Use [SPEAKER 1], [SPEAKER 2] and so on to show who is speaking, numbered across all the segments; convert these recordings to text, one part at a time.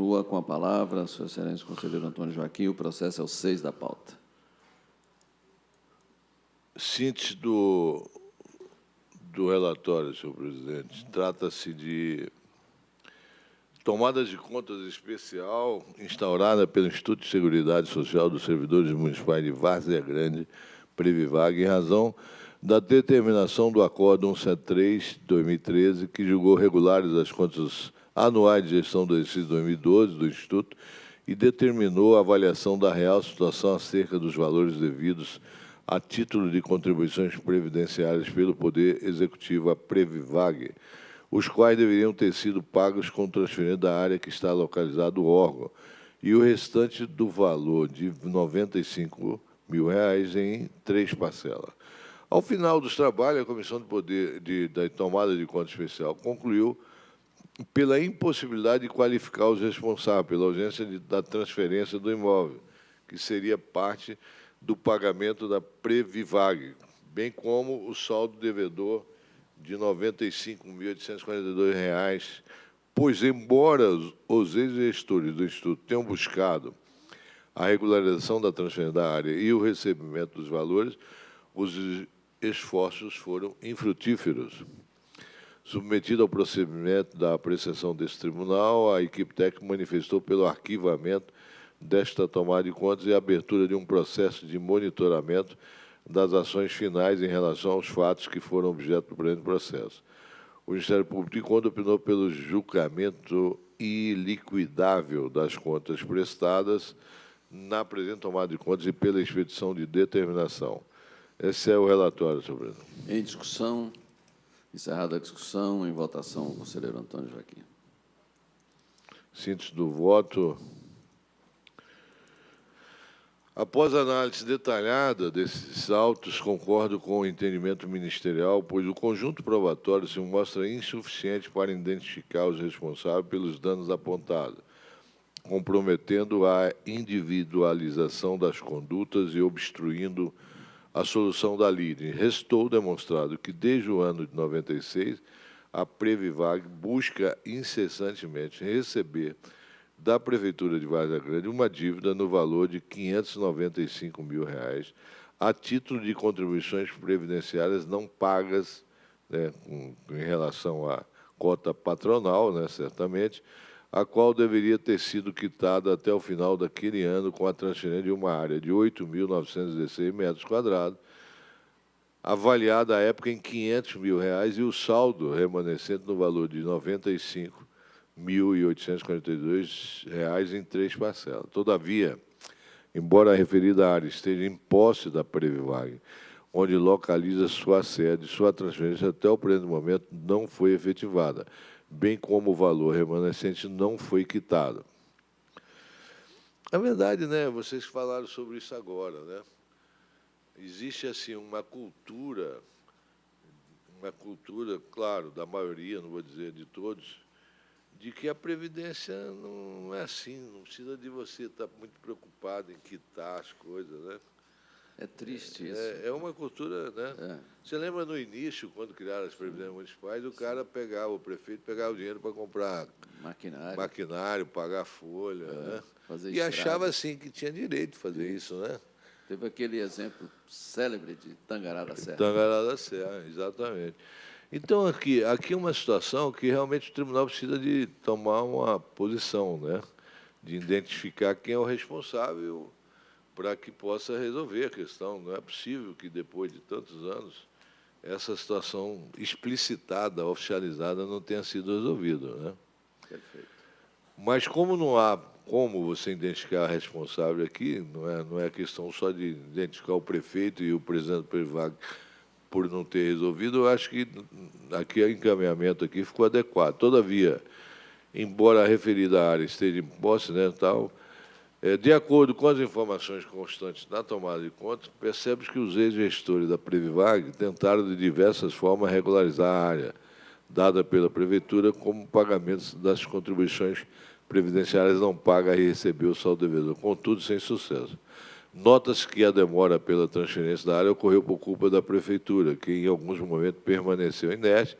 [SPEAKER 1] Continua com a palavra, Sua Excelência, conselheiro Antônio Joaquim. O processo é o 6 da pauta.
[SPEAKER 2] Síntese do relatório, senhor presidente. Trata-se de tomada de contas especial instaurada pelo Instituto de Seguridade Social dos Servidores Municipais de Várzea Grande, Previvag, em razão da determinação do Acordo 173/2013, que julgou regulares as contas anuais de gestão do exercício 2012 do Instituto e determinou a avaliação da real situação acerca dos valores devidos a título de contribuições previdenciárias pelo Poder Executivo à Previvag, os quais deveriam ter sido pagos com transferência da área que está localizado o órgão, e o restante do valor de R$ 95 mil em 3 parcelas. Ao final dos trabalhos, a Comissão da Tomada de Conta Especial concluiu pela impossibilidade de qualificar os responsáveis pela ausência da transferência do imóvel, que seria parte do pagamento da Previvag, bem como o saldo devedor de R$ 95.842, pois, embora os ex-gestores do Instituto tenham buscado a regularização da transferência da área e o recebimento dos valores, os esforços foram infrutíferos. Submetido ao procedimento da apreciação desse tribunal, a equipe técnica manifestou pelo arquivamento desta tomada de contas e a abertura de um processo de monitoramento das ações finais em relação aos fatos que foram objeto do presente processo. O Ministério Público de Contas opinou pelo julgamento iliquidável das contas prestadas na presente tomada de contas e pela expedição de determinação. Esse é o relatório, senhor presidente.
[SPEAKER 1] Em discussão, encerrada a discussão, em votação, o conselheiro Antônio Joaquim.
[SPEAKER 2] Síntese do voto. Após a análise detalhada desses autos, concordo com o entendimento ministerial, pois o conjunto probatório se mostra insuficiente para identificar os responsáveis pelos danos apontados, comprometendo a individualização das condutas e obstruindo a solução da lide. Restou demonstrado que, desde o ano de 96, a Previvag busca incessantemente receber da Prefeitura de Várzea Grande uma dívida no valor de R$ 595 mil a título de contribuições previdenciárias não pagas, né, em relação à cota patronal, né, certamente, a qual deveria ter sido quitada até o final daquele ano com a transferência de uma área de 8.916 metros quadrados, avaliada à época em R$ 500 mil e o saldo remanescente no valor de R$ 95.842 em 3 parcelas. Todavia, embora a referida área esteja em posse da Previvag, onde localiza sua sede, sua transferência até o presente momento não foi efetivada, bem como o valor remanescente não foi quitado. Na verdade, né, vocês falaram sobre isso agora, né? Existe, assim, uma cultura, claro, da maioria, não vou dizer de todos, de que a Previdência não é assim, não precisa de você estar muito preocupado em quitar as coisas, né?
[SPEAKER 1] É triste isso.
[SPEAKER 2] É uma cultura, né?
[SPEAKER 1] É.
[SPEAKER 2] Você lembra no início, quando criaram as previdências municipais, o cara pegava, o prefeito pegava o dinheiro para comprar maquinário, pagar folha, né?
[SPEAKER 1] Fazer
[SPEAKER 2] E
[SPEAKER 1] estrada.
[SPEAKER 2] achava, assim, que tinha direito de fazer isso, né?
[SPEAKER 1] Teve aquele exemplo célebre de Tangará da Serra.
[SPEAKER 2] Tangará da Serra, exatamente. Então, aqui é uma situação que realmente o tribunal precisa de tomar uma posição, né? De identificar quem é o responsável para que possa resolver a questão. Não é possível que, depois de tantos anos, essa situação explicitada, oficializada, não tenha sido resolvida, né?
[SPEAKER 1] Perfeito.
[SPEAKER 2] Mas como não há como você identificar a responsável aqui, não é questão só de identificar o prefeito e o presidente do Previvag por não ter resolvido, eu acho que aqui o encaminhamento aqui ficou adequado. Todavia, embora a referida área esteja em posse, né, tal, de acordo com as informações constantes na tomada de contas, percebe que os ex-gestores da Previvag tentaram de diversas formas regularizar a área dada pela Prefeitura como pagamento das contribuições previdenciárias não pagas e recebeu o saldo devedor, contudo, sem sucesso. Nota-se que a demora pela transferência da área ocorreu por culpa da Prefeitura, que em alguns momentos permaneceu inerte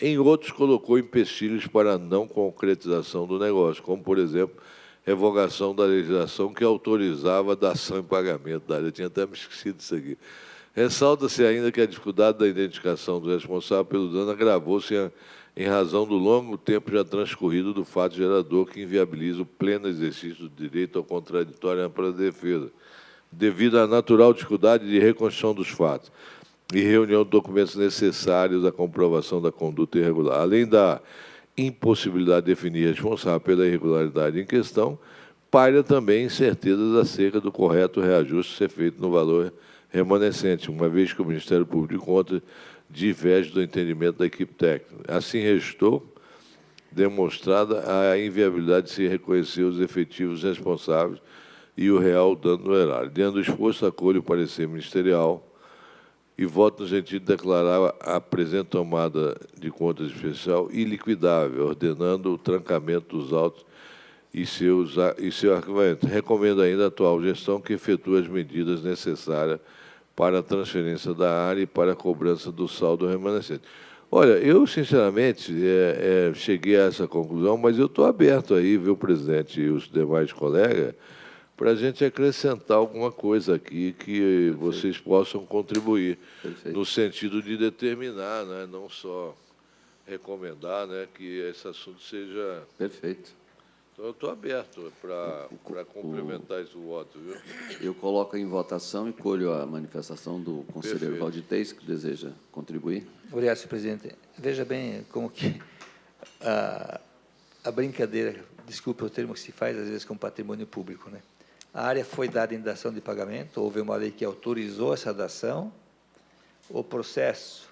[SPEAKER 2] Em outros, colocou empecilhos para a não concretização do negócio, como, por exemplo, revogação da legislação que autorizava a dação em pagamento da área. Eu tinha até me esquecido disso aqui. Ressalta-se ainda que a dificuldade da identificação do responsável pelo dano agravou-se em razão do longo tempo já transcorrido do fato gerador que inviabiliza o pleno exercício do direito ao contraditório para a defesa, devido à natural dificuldade de reconstrução dos fatos e reunião de documentos necessários à comprovação da conduta irregular. Além da impossibilidade de definir responsável pela irregularidade em questão, paira também incertezas acerca do correto reajuste ser feito no valor remanescente, uma vez que o Ministério Público de Contas diverge do entendimento da equipe técnica. Assim, restou demonstrada a inviabilidade de se reconhecer os efetivos responsáveis e o real dano no erário. Diante do exposto, acolho o parecer ministerial e voto no sentido de declarar a presente tomada de contas especial iliquidável, ordenando o trancamento dos autos e seu arquivamento. Recomendo ainda a atual gestão que efetue as medidas necessárias para a transferência da área e para a cobrança do saldo remanescente. Olha, eu, sinceramente, cheguei a essa conclusão, mas eu estou aberto aí, viu, presidente, e os demais colegas, para a gente acrescentar alguma coisa aqui que
[SPEAKER 1] Perfeito.
[SPEAKER 2] vocês possam contribuir,
[SPEAKER 1] Perfeito.
[SPEAKER 2] no sentido de determinar, né, não só recomendar, né, que esse assunto seja...
[SPEAKER 1] Perfeito.
[SPEAKER 2] Então, eu estou aberto para complementar esse voto, viu?
[SPEAKER 1] Eu coloco em votação e colho a manifestação do conselheiro
[SPEAKER 2] Perfeito.
[SPEAKER 1] Valditez, que deseja contribuir.
[SPEAKER 3] Obrigado, senhor presidente. Veja bem como que a brincadeira, desculpe o termo que se faz, às vezes, com patrimônio público, né? A área foi dada em dação de pagamento, houve uma lei que autorizou essa dação, o processo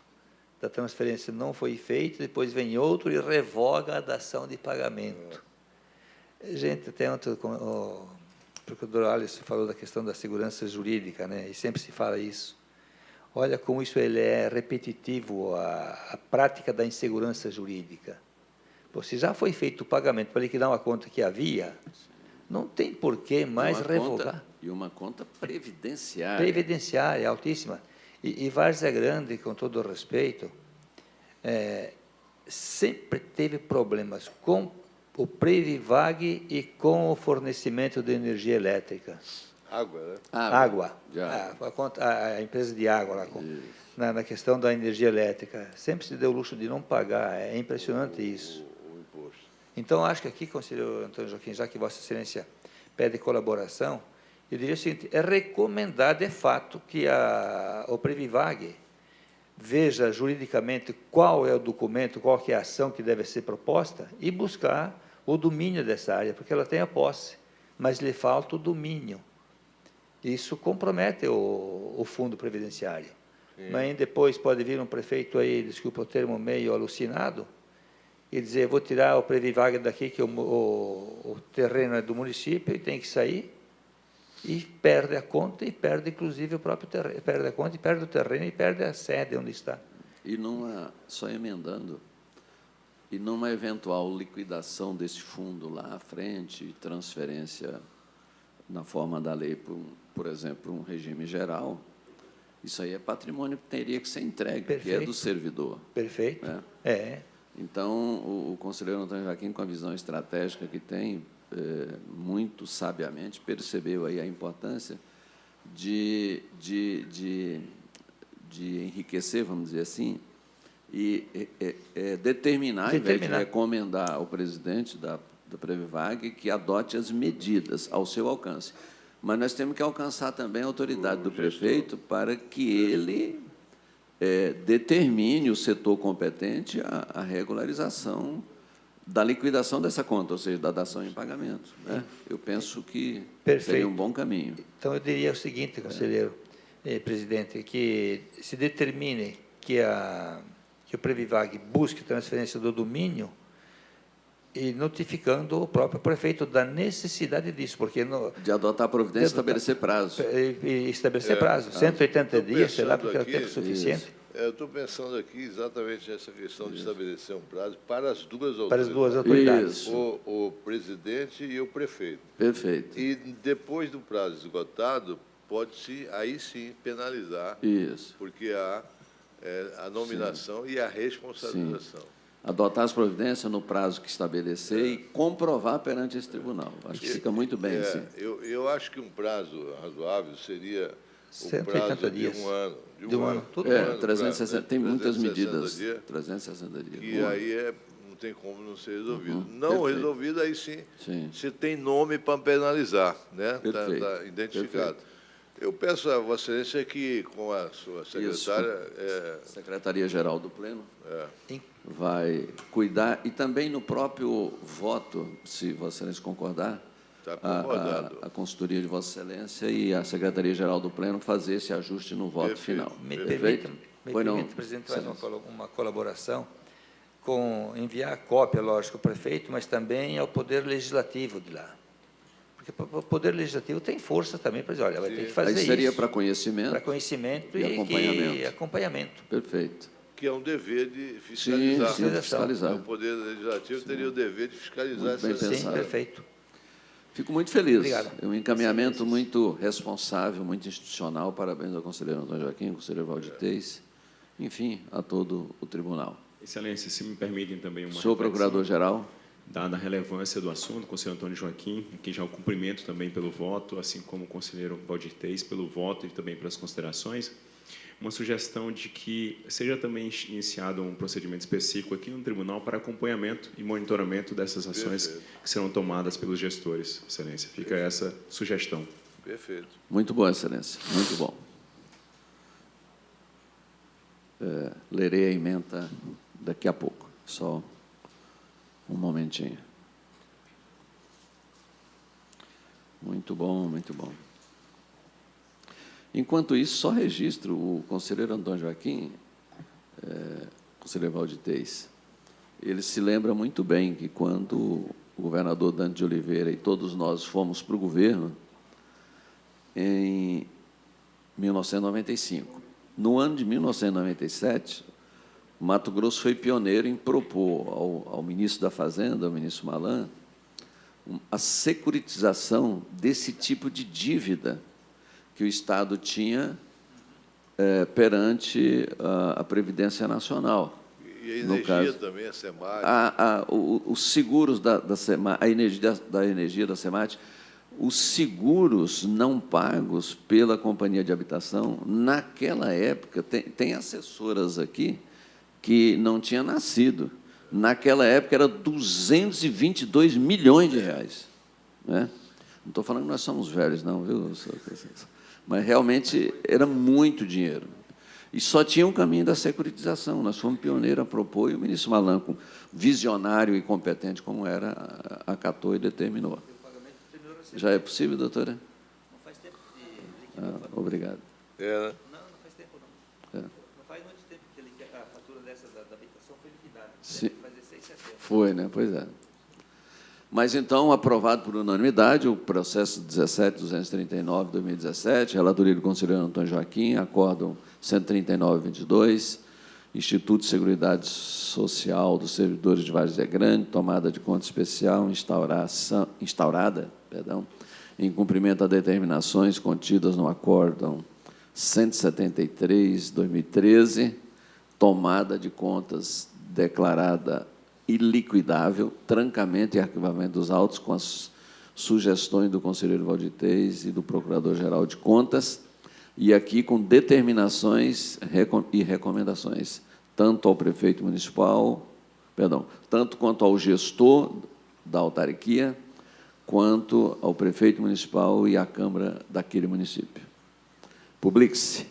[SPEAKER 3] da transferência não foi feito, depois vem outro e revoga a dação de pagamento. Gente, até ontem o procurador Alisson falou da questão da segurança jurídica, né? E sempre se fala isso. Olha como isso ele é repetitivo, a prática da insegurança jurídica. Pô, se já foi feito o pagamento para liquidar uma conta que havia, não tem por que mais revogar.
[SPEAKER 1] E uma conta previdenciária.
[SPEAKER 3] Previdenciária, altíssima. E Várzea Grande, com todo o respeito, sempre teve problemas com o Previvag e com o fornecimento de energia elétrica.
[SPEAKER 2] Água, né?
[SPEAKER 3] Água.
[SPEAKER 1] Já.
[SPEAKER 3] A empresa de água, lá, na questão da energia elétrica. Sempre se deu o luxo de não pagar. É impressionante isso.
[SPEAKER 2] O imposto.
[SPEAKER 3] Então, acho que aqui, conselheiro Antônio Joaquim, já que Vossa Excelência pede colaboração, eu diria o seguinte, é recomendado, de fato, que o Previvag veja juridicamente qual é o documento, qual que é a ação que deve ser proposta e buscar o domínio dessa área, porque ela tem a posse, mas lhe falta o domínio. Isso compromete o fundo previdenciário. Sim. Mas depois pode vir um prefeito aí, desculpa o termo, meio alucinado, e dizer, vou tirar o Previvag daqui, que o terreno é do município e tem que sair, e perde a conta, e perde, inclusive, o próprio terreno, perde a conta, e perde o terreno, e perde a sede onde está.
[SPEAKER 1] E só emendando, e numa eventual liquidação desse fundo lá à frente, transferência na forma da lei, por exemplo, um regime geral, isso aí é patrimônio que teria que ser entregue,
[SPEAKER 3] Perfeito.
[SPEAKER 1] que é do servidor.
[SPEAKER 3] Perfeito.
[SPEAKER 1] Né? Então, o conselheiro Antônio Joaquim, com a visão estratégica que tem, muito sabiamente percebeu aí a importância de enriquecer, vamos dizer assim, e determinar, ao invés de recomendar ao presidente da Previvag que adote as medidas ao seu alcance. Mas nós temos que alcançar também a autoridade do prefeito para que ele determine o setor competente a regularização da liquidação dessa conta, ou seja, da dação em pagamento. Né? Eu penso que seria um bom caminho.
[SPEAKER 3] Então, eu diria o seguinte, conselheiro, presidente, que se determine que o Previvag busque transferência do domínio e notificando o próprio prefeito da necessidade disso, porque...
[SPEAKER 1] de adotar a providência e estabelecer prazo.
[SPEAKER 3] E estabelecer prazo, 180 dias, sei lá, porque é o tempo suficiente.
[SPEAKER 2] Eu estou pensando aqui exatamente nessa questão de estabelecer um prazo para as duas autoridades.
[SPEAKER 3] Para as duas autoridades.
[SPEAKER 2] O presidente e o prefeito.
[SPEAKER 1] Perfeito.
[SPEAKER 2] E depois do prazo esgotado, pode-se, aí sim, penalizar.
[SPEAKER 1] Isso.
[SPEAKER 2] Porque há a nominação e a responsabilização.
[SPEAKER 1] Sim. adotar as providências no prazo que estabelecer e comprovar perante esse tribunal. Acho que fica muito bem, assim.
[SPEAKER 2] Eu acho que um prazo razoável seria o
[SPEAKER 3] 180
[SPEAKER 2] prazo
[SPEAKER 3] dias.
[SPEAKER 2] de um ano.
[SPEAKER 3] De um ano, tudo
[SPEAKER 2] de um
[SPEAKER 3] bem.
[SPEAKER 2] ano
[SPEAKER 1] 360, tem muitas
[SPEAKER 2] 360
[SPEAKER 1] medidas.
[SPEAKER 2] dias,
[SPEAKER 1] 360 dias.
[SPEAKER 2] que aí não tem como não ser resolvido. Não
[SPEAKER 1] perfeito.
[SPEAKER 2] resolvido, aí sim,
[SPEAKER 1] Sim.
[SPEAKER 2] você tem nome para penalizar, né?
[SPEAKER 1] Perfeito.
[SPEAKER 2] Está identificado.
[SPEAKER 1] Perfeito.
[SPEAKER 2] Eu peço a Vossa Excelência que, com a sua secretária,
[SPEAKER 1] Secretaria-Geral do Pleno vai cuidar, e também no próprio voto, se Vossa Excelência concordar,
[SPEAKER 2] Está concordado.
[SPEAKER 1] a consultoria de Vossa Excelência e a Secretaria-Geral do Pleno fazer esse ajuste no voto
[SPEAKER 2] Perfeito.
[SPEAKER 1] final.
[SPEAKER 3] Me
[SPEAKER 1] Perfeito?
[SPEAKER 3] permita, presidente, mais uma colaboração, com enviar a cópia, lógico, ao prefeito, mas também ao Poder Legislativo de lá. Porque o Poder Legislativo tem força também para dizer, olha, vai ter que fazer
[SPEAKER 1] Aí seria
[SPEAKER 3] isso.
[SPEAKER 1] para conhecimento.
[SPEAKER 3] Para conhecimento
[SPEAKER 1] e acompanhamento.
[SPEAKER 3] e acompanhamento.
[SPEAKER 1] Perfeito.
[SPEAKER 2] Que é um dever de fiscalizar.
[SPEAKER 1] Sim, fiscalizar.
[SPEAKER 2] O Poder Legislativo teria o dever de fiscalizar
[SPEAKER 1] Muito bem
[SPEAKER 2] essa
[SPEAKER 1] pensado.
[SPEAKER 3] Sim, perfeito.
[SPEAKER 1] Fico muito feliz.
[SPEAKER 3] Obrigado.
[SPEAKER 1] É um encaminhamento muito responsável, muito institucional. Parabéns ao conselheiro Antônio Joaquim, ao conselheiro Valdir Teis, enfim, a todo o tribunal.
[SPEAKER 4] Excelência, se me permitem também uma
[SPEAKER 1] Senhor Procurador-Geral.
[SPEAKER 4] Dada a relevância do assunto, conselheiro Antônio Joaquim, aqui já o cumprimento também pelo voto, assim como o conselheiro Valdir Teis pelo voto e também pelas considerações, uma sugestão de que seja também iniciado um procedimento específico aqui no tribunal para acompanhamento e monitoramento dessas ações que serão tomadas pelos gestores, Excelência. Fica essa sugestão.
[SPEAKER 2] Perfeito.
[SPEAKER 1] Muito bom, Excelência, muito bom. Lerei a ementa daqui a pouco, só um momentinho. Muito bom, muito bom. Enquanto isso, só registro o conselheiro Antônio Joaquim, conselheiro Valdir Teis, ele se lembra muito bem que quando o governador Dante de Oliveira e todos nós fomos para o governo, em 1995. No ano de 1997, Mato Grosso foi pioneiro em propor ao ministro da Fazenda, ao ministro Malan, a securitização desse tipo de dívida que o Estado tinha perante a Previdência Nacional.
[SPEAKER 2] E a energia também, a SEMAT.
[SPEAKER 1] Os seguros da SEMAT, a energia da SEMAT, os seguros não pagos pela companhia de habitação, naquela época, tem assessoras aqui que não tinha nascido. Naquela época, era 222 milhões de reais. Né? Não estou falando que nós somos velhos, não, viu? Mas, realmente, era muito dinheiro. E só tinha um caminho da securitização. Nós fomos pioneiros a propor, e o ministro Malan, visionário e competente como era, acatou e determinou. Já é possível, doutora?
[SPEAKER 3] Não faz tempo de...
[SPEAKER 1] Obrigado.
[SPEAKER 2] Né?
[SPEAKER 3] Não faz tempo, não. Não faz muito tempo que a fatura dessa da habitação foi liquidada.
[SPEAKER 1] Sim.
[SPEAKER 3] Fazer 6 setembro.
[SPEAKER 1] Foi, né? Pois é. Mas, então, aprovado por unanimidade, o processo 17.239/2017, relatoria do conselheiro Antônio Joaquim, acórdão 139/22, Instituto de Seguridade Social dos Servidores de Várzea Grande, tomada de conta especial instaurada, em cumprimento a determinações contidas no acórdão 173/2013, tomada de contas declarada iliquidável, trancamento e arquivamento dos autos com as sugestões do conselheiro Valdir Teis e do Procurador-Geral de Contas, e aqui com determinações e recomendações, tanto ao prefeito municipal, tanto quanto ao gestor da autarquia, quanto ao prefeito municipal e à Câmara daquele município. Publique-se.